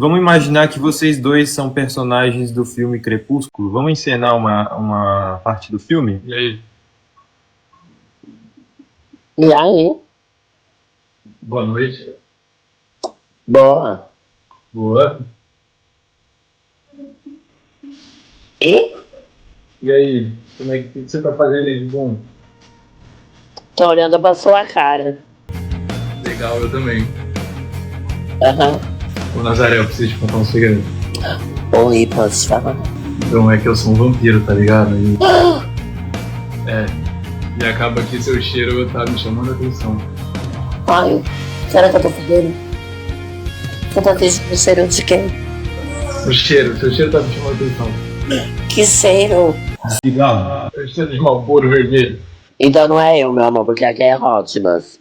Vamos imaginar que vocês dois são personagens do filme Crepúsculo. Vamos encenar uma parte do filme? E aí? E aí? Boa noite. Boa. Boa. E? E aí? Como é que você tá fazendo aí de bom? Tô olhando pra sua cara. Legal, eu também. Aham. Ô Nazaré, eu preciso te contar um segredo. Oi, posso falar? Então é que eu sou um vampiro, tá ligado? E acaba que seu cheiro tá me chamando a atenção. Ai, será que eu tô fudendo? Você tá sentindo o cheiro de quem? O cheiro, seu cheiro tá me chamando a atenção. Que cheiro? Cigarro. É o cheiro de Marlboro vermelho. Então não é eu, meu amor, porque aqui é Hotmas.